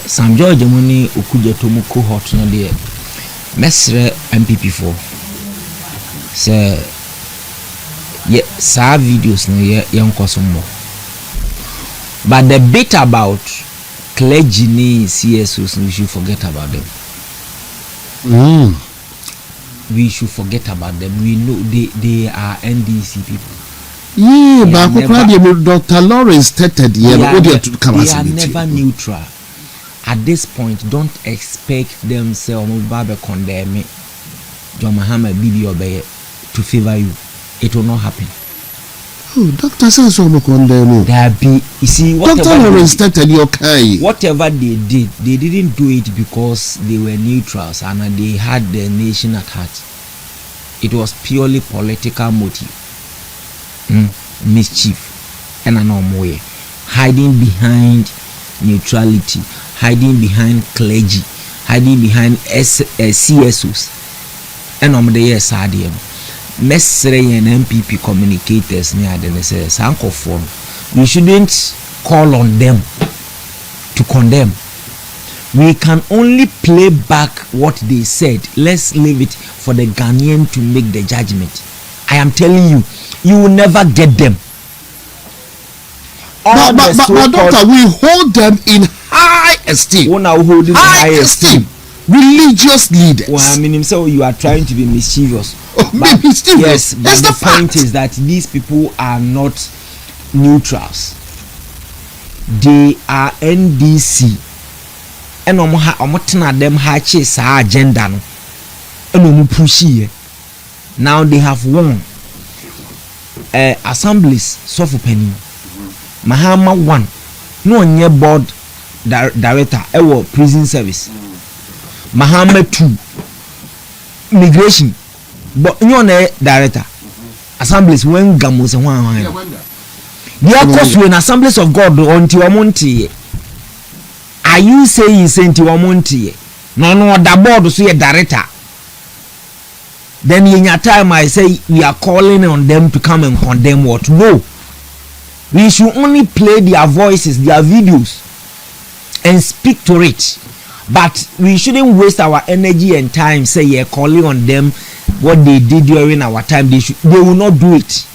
Sam George money okuja to mu cohort no de mesre MPP4 say yeah sa videos no ye nkosomo. But the bit about clergy ni CSOs, we should forget about them. We should forget about them. We know they are NDC people. Yeah, but Dr. Lawrence stated they are never neutral. At this point, don't expect themselves to condemn me. John Mahama Bibi Obey to favor you. It will not happen. Oh, Dr. Sanso condemn you see, Dr. Lawrence stated your kind. Whatever they did, they didn't do it because they were neutrals and they had the nation at heart. It was purely political motive. Mischief and an way. Hiding behind neutrality, hiding behind clergy, hiding behind CSOs. And the yes, Mesre and MPP communicators near the Sankophone. We shouldn't call on them to condemn. We can only play back what they said. Let's leave it for the Ghanaian to make the judgment. I am telling you, you will never get them. But doctor, we hold them in high esteem. High esteem. Religious leaders. Well, I mean, so you are trying to be mischievous. Yes, but the point is that these people are not neutrals. They are NDC. And them hatches agenda. Now they have won. Assemblies suffer penny. Mahama 1 no nye board director ewo prison service. Mahama 2 migration but you na director assemblies when gamos one they course when assemblies of God until omonti. Are you saying senti omonti no the board so ye director? Then in your time I say we are calling on them to come and condemn what? No. We should only play their voices, their videos and speak to it. But we shouldn't waste our energy and time say yeah calling on them what they did during our time. They will not do it.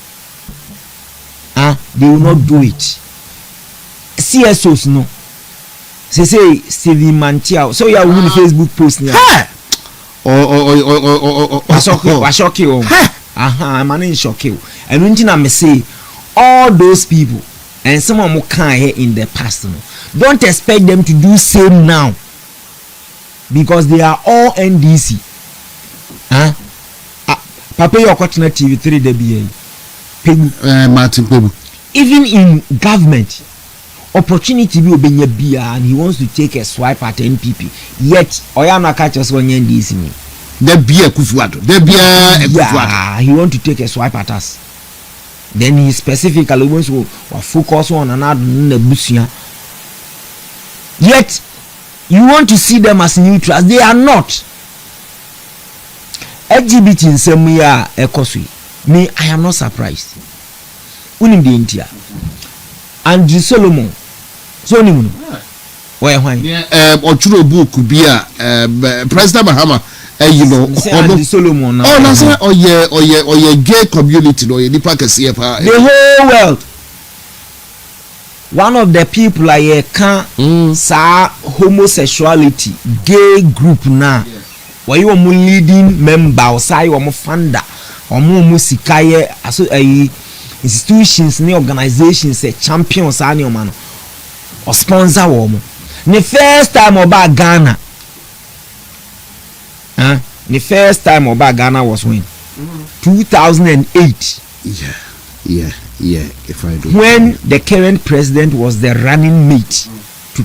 They will not do it. CSOs no. Say Stephen Mantia. So you are on Facebook post now. Shock you. I'm in shock you. And when I say all those people and someone who can here in the past, don't expect them to do same now because they are all NDC. Papa, you're watching TV3 DBA. Martin Pebu. Even in government, opportunity will be and he wants to take a swipe at NPP. Yet, Oyana catches one NDC. There be a Kufuado. Yeah, he want to take a swipe at us. Then he specifically wants to focus on another busia. Yet, you want to see them as neutrals. They are not. LGBT in some way are me, I am not surprised. Unim the India. And Solomon. So Nimuno. Why? Ochuro book could be President Mahama. You know, Solomon. Gay community, no, the whole world. One of the people I can say homosexuality, gay group now. Why you are leading member or say you are founder or musikaye institutions, new organizations, champions, man or sponsor woman. The first time about Ghana. The first time about Ghana was when 2008. Yeah. If I do. When the current president was the running mate to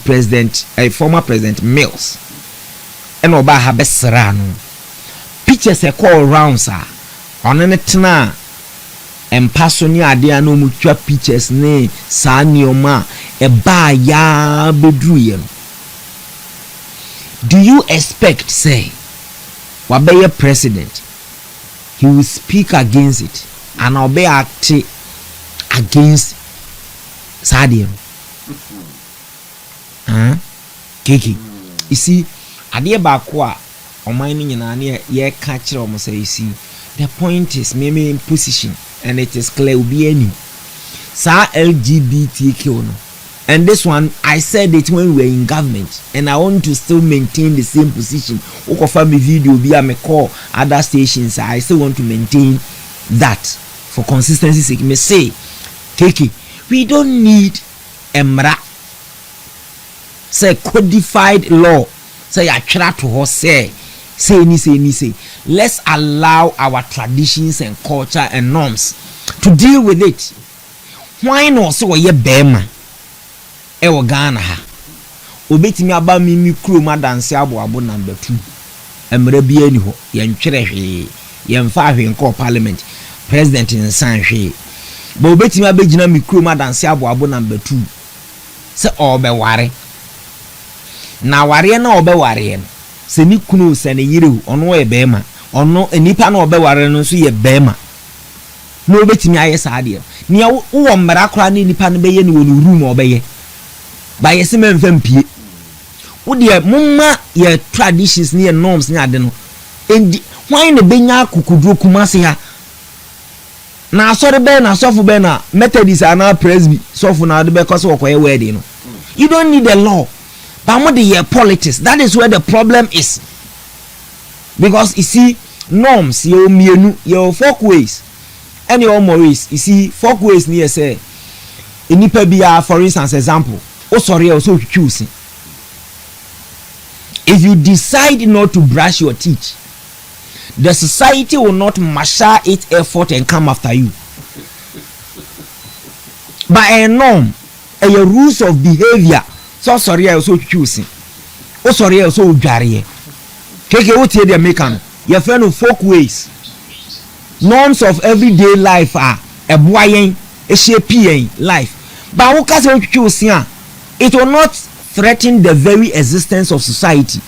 former President Mills, and Oba Habesrano. Pictures a call round, sir. On an etna and passonia dia no mutua pictures ne sanioma e ba ya bedruye. Do you expect say Wabeye president he will speak against it and obey act against Sadio? keke you see ade ba ko a oman ni nyina na ye ka kire o mo say you see the point is me in position and it is clear obi ani sa LGBTQ no. And this one, I said it when we were in government, and I want to still maintain the same position. Okofa me video via me call other stations. I still want to maintain that for consistency sake. Me say, Kiki, we don't need emra. Say codified law. Say I try to her say ni. Let's allow our traditions and culture and norms to deal with it. Why not so ye bema? Ewo Ghana ha obetimi aba mi kro ma dance abo number 2 emre bia ni ho ye ntwere hwe ye mfa hwe nko parliament president nsan hwe ba obetimi abegina mi kro ma dance abo number 2 se obeware na ware na obeware no se ni kunu se ne yire ono ye bema ono enipa na obeware no so ye bema no obetimi aye saade ni wo mmara kra ni nipa no beye ni wo no room obeye by a semen vampire. Would ye mumma ye traditions near norms near the no? And why in the benya kukudru kumasia? Na sorry ben na sofu bena Methodist and now presby sofu na the because of a wedding. You don't need a law. But what the year politics, that is where the problem is. Because you see, norms, your mienu, your folkways, and your ways, you see, folkways near say in Nipebia, for instance, example. Oh, sorry, also choosing. If you decide not to brush your teeth, the society will not marshal its effort and come after you. By a norm, and your rules of behavior, so sorry, also choosing. Oh, sorry, also jarry. Take what they make your friend of folkways. Norms of everyday life are a boying, a shaping life. But what can you choose? It will not threaten the very existence of society.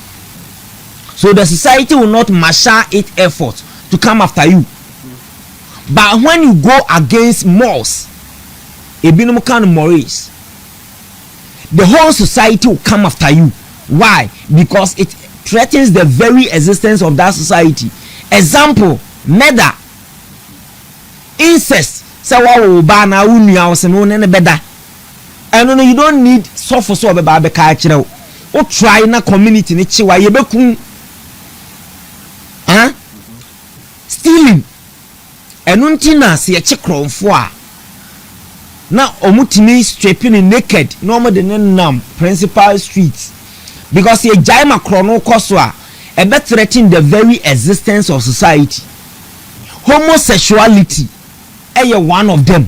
So the society will not marshal its efforts to come after you. But when you go against morals, the whole society will come after you. Why? Because it threatens the very existence of that society. Example, murder, incest. And no, you don't need suffer so about the culture. O try na community ni chiwa yebeku. Stealing. Enuntina se ye chikronfo a. Na omutimi stripping naked no more than nam principal streets. Because ye jaima krono koso a ebe threaten the very existence of society. Homosexuality one of them.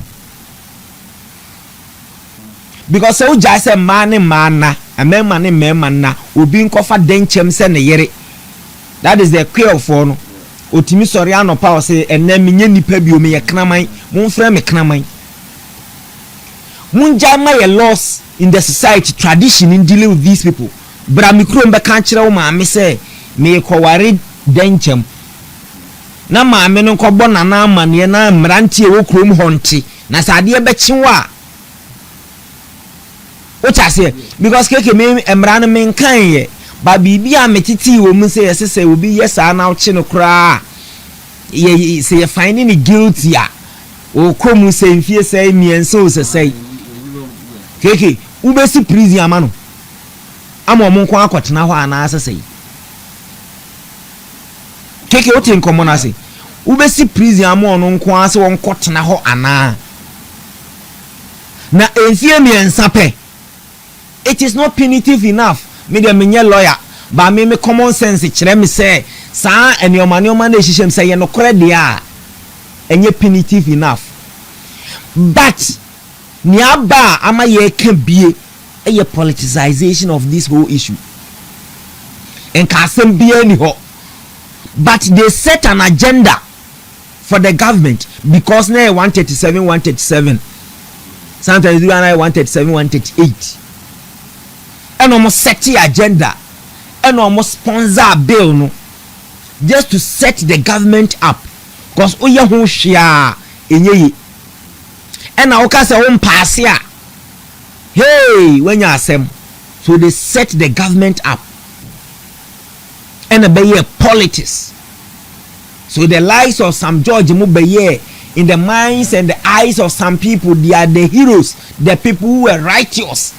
Because so just a man na a man na obi nkofa denchem se ne yere. That is the queer for no otimi soriano power say enne menye nipa bi o me ye knaman mon frɛ me knaman mun jama ye laws in the society tradition in dealing with these people. Bra mikro mbe kan kire wo ma me say me kɔware denchem na ma me no nkɔbɔ nana amane na mrantie wo krom honte na sade be kyewa. What I say, because keke me emran men kan ye ba bibia metiti wo mu say yesese obi yes now chino kra ye say you finding it guilty a o komu say mfie say mienso o say keke ubesi prison amano amo mo nko akotena ho ana asese keke o tin komo na say ubesi prison amo no nko ase won kotena ho ana na enfie miensa pe. It is not punitive enough. Me de menye lawyer, but me common sense kire me say sa enioma na hihiem say ye no kore dia enye punitive enough. But ni aba ama ye kan bie a politicization of this whole issue. En ka asem bie ni ho. But they set an agenda for the government because now 137 sometimes you and 137 138 and almost set the agenda and almost sponsor bill no just to set the government up because oye ho hwea enye and na oka say won pass ya hey when you asem So they set the government up. And a politics. So the lives of some George Mubeye, in the minds and the eyes of some people, they are the heroes, the people who were righteous.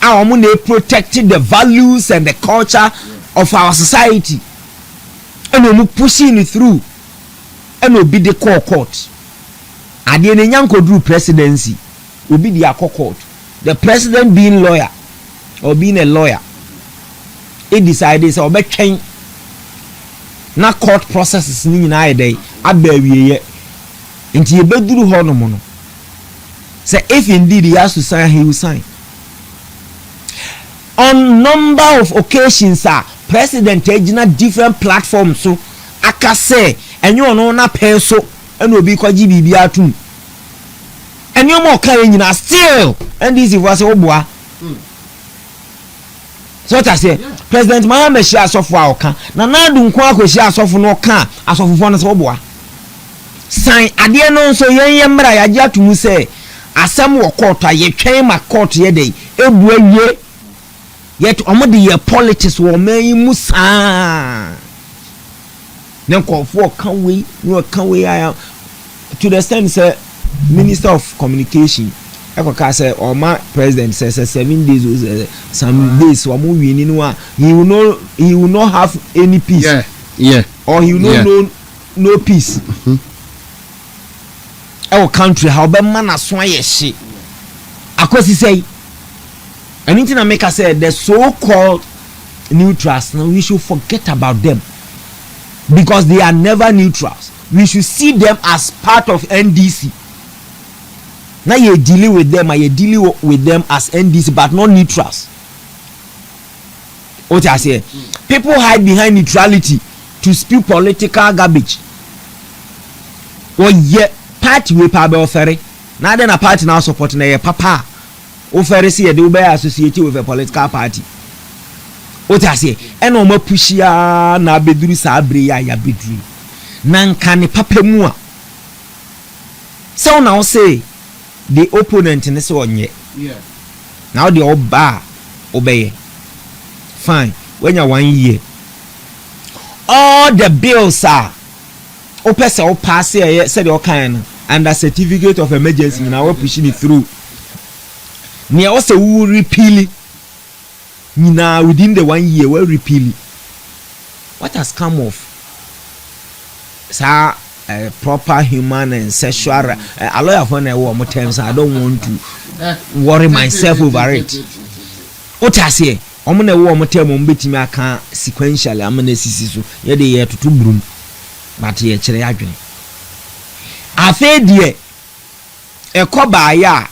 And they protected the values and the culture of our society. And we pushing it through. And we be the core court. And the Nyanko drew presidency. Will be the court. The president being lawyer or being a lawyer. He decided so be change. Na court processes ni nyina ayedai abawiye nti ebeduru ho no mo no say if indeed he has to sign, he will sign. On number of occasions president ejina different platforms so aka say enyo no na pen so ena obi kwaji bibia atum enyo mo kan nyina still NDC was oboa. So what I say, yeah. President Mahama share asofo awoka na nadu nko akoshi asofo no ka asofo no so boa sign ade no so yen mra ya gi atumu say asem wo court aye twen ma court ye dey ebu awie yet omode ye politics wo man musa na nkofo kan we no kan we to the extent say Minister of Communication Ekoka say Oma president says 7 days some days wa mu wini no he will not have any peace. Yeah. Or he will not know no peace. Our country how be man aso aye hye. Akosi say anything I make us say the so-called neutrals now we should forget about them because they are never neutrals. We should see them as part of NDC. Now you dealing with them and you dealing with them as NDC but not neutrals. What I say, people hide behind neutrality to spew political garbage. Or yet party we pabe offer. Now then a party now supporting a papa. Offer see they will be associated with a political party. What I say, and no more pushia na bedru sabre ya bedru. Nankani papa mua. So now say the opponent in this one yet. Yeah. Now the old bar obey. Fine. When you're 1 year. All the bills are opesa or pass here said all kind and a certificate of emergency now we're pushing it through. Near also who repeal it. Now within the 1 year we'll repeal it. What has come off? Sir, proper human and sexual a lawyer for more terms. I don't want to worry myself over it. What I say, I'm gonna warm term on betting I can sequentially. I'm gonna see so yeah the year to 2 broom, but here chere adwene. Afa die e koba ya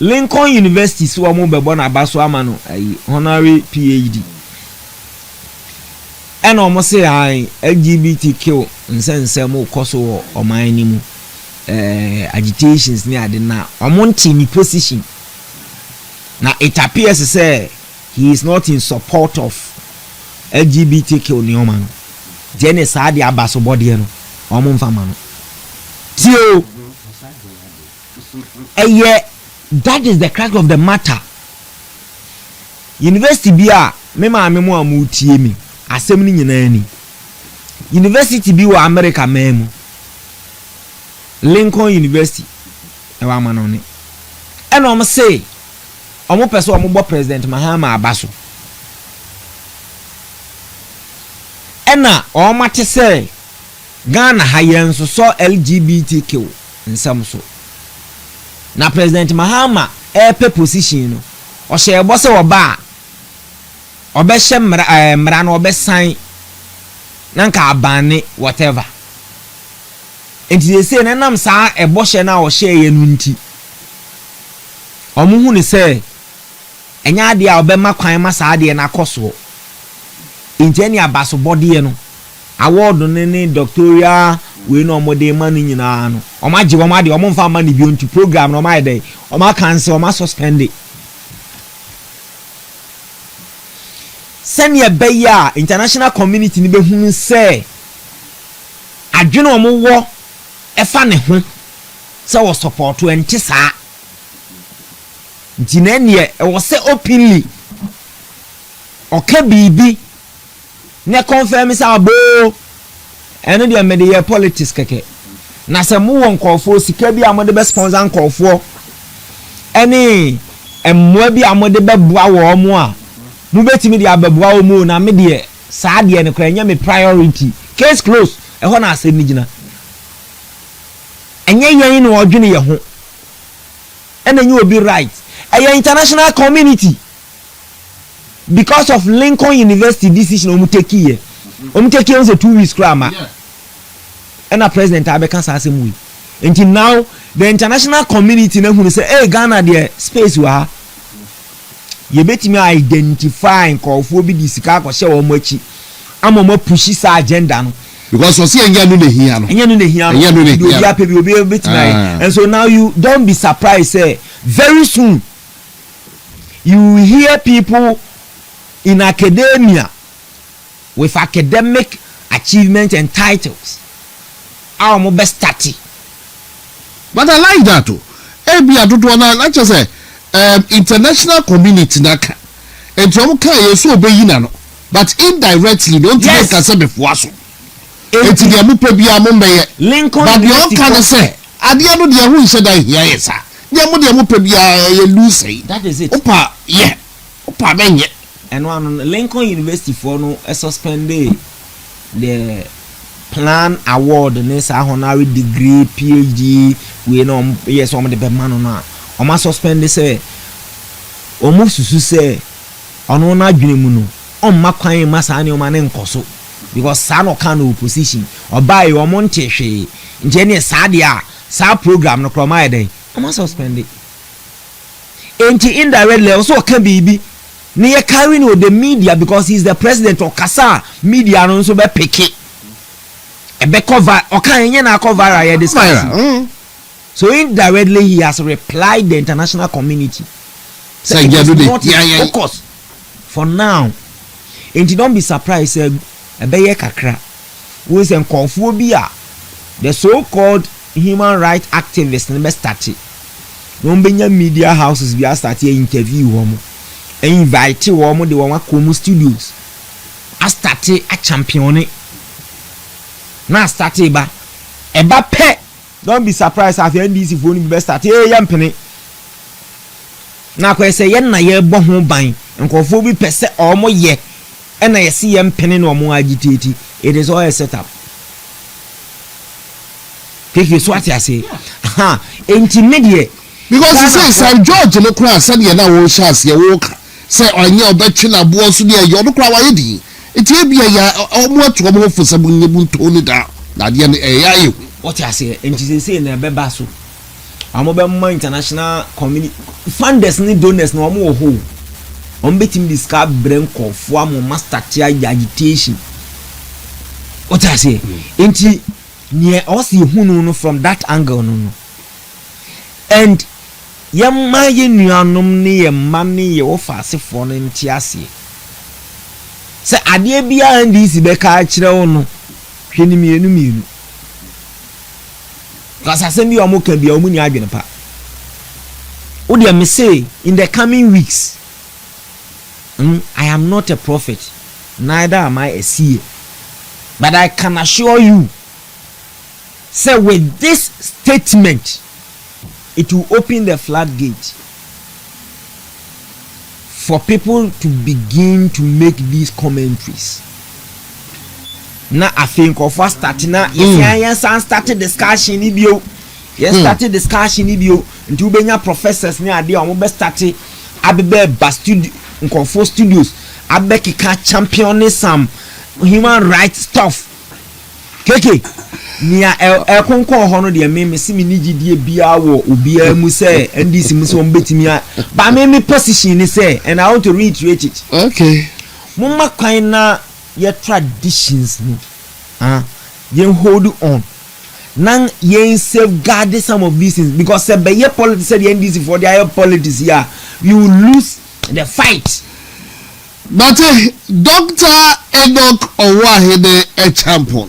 Lincoln University so mo bebo na baso ama no honorary PhD. And almost say LGBTQ nsense mo koso o man ni mu agitations ni ade na omonti ni position na it appears say he is not in support of LGBTQ ni o man jene sa ade abaso body no omomfa ma no tio that is the crack of the matter. University bia me ma me mo amutie mi asem ni nyina ni university bi wa America memu Lincoln University e wa ma no ne e no mo say omo pese omo bo president Mahama abaso e na o mate say Ghana hayen so LGBTQ nsam so na president Mahama pe position no o she bo se oba obehye mra na obesan nanka abane whatever enti they say nanam saa eboshe na o share ye nunti omuhu ni say enya ade a obema kwan ma saa ade na akoso enti eni abaso body no award ne doctoral we no omode ma no nyina no omaje omade omomfa ma ni bi onti program no ma dey oma cancel oma suspend it. Senior Beya international community ni be hunu say adwene omo wo efa ne ho say wo support enti saa nti na ne e wo say openly oka bibi ne confirm say abo eno de me de politics keke na se mo won nkofo sika bi amode be sponsor nkofo ene emmoa bi amode be boa wo mo a mu betimi de abeboa wo mo na me de saa de ne kra nya me priority case close e ho na asem ni gina enye yen no odwene ye ho ena nyi obi right a international community because of Lincoln University decision omuteki here was a 2 weeks crama and a president abeka asem we until now the international community na hunu say hey Ghana there space wa ye betimi identify nkofo bi disika akose wo mo achi amamo push sa agenda no because we see enya no ne hia no and so now you don't be surprised say very soon you will hear people in academia with academic achievement and titles our mo best starting but I like that too ebi adodo na like you say international community naka entom kan yeso obeyina no but indirectly don't make us before so enti de mo pa bia mo mbeye Lincoln but you can say ade no de hu nse dan hia yesa de mo pa bia ye lose that is it opa benye and one Lincoln University for no suspend the plan award nessa honorary degree PhD we no yes o mo de be man no o ma suspend say o mo susu say ono na adwene mu no o ma kwan ma sa ne o ma ne nkoso because sa no kan opposition o bai o mo ntehwe nje ne sa de a sa program no kroma eden o ma suspend enti indirectly also can be ne ye carrying with the media because he's the president of Kasa media no so be pick it e be cover o kan yen na cover here this so indirectly he has replied the international community say you do focus for now and don't be surprised say e be ye kakra we say konfo bi a the so called human rights activists ne be start no benya media houses bi start interview wo invite wo de won akomu studios a start a champion na start ba pe don't be surprised if NDC for ni be start yampene na kwa say yen na ye bo ho ban nkofo bi pese omo ye na ye se yampene na omo agitate it is all a setup take so what I say intermediate because you say St. George no kra said ye na wo chance ye wo ka say onye obetwe na bo so de ye no kra wa ye di etie bia ya omo atu omo fo sabu nyebu nto ni da na de ne ya ye what I say and say na be ba so omo be mo international community funders ni donors na omo ho omo betim discuss brain konfo am master tia agitation what I say enti ne osi hunu no from that angle no and yemma ye nuanom ne yemma ne ye wo faasefo no ntiase se ade bia NDC be ka kire wo no hweni mienu kasasem bi o mo kan bia o mu ni adwene pa wo de me say in the coming weeks I am not a prophet neither am I a seer but I can assure you say with this statement it will open the floodgate for people to begin to make these commentaries. Na I think of us starting now. Yes, started discussion ibio. Yes, started discussion ibio. Until benya professors ni ade omo be started abebe ba studio nkonfo studios abeki ka champion some human rights stuff. Keke nia konko ho no de me si me nigidie bia wo obia mu say NDC mu so mbetimi ba me position ni say and I want to reiterate it. Okay. Mumma kwan na your traditions ni yen hold on nan yen safeguard some of these things because say be your politics say the NDC for their politics here you will lose the fight. But Dr. Enoch Owahede a champion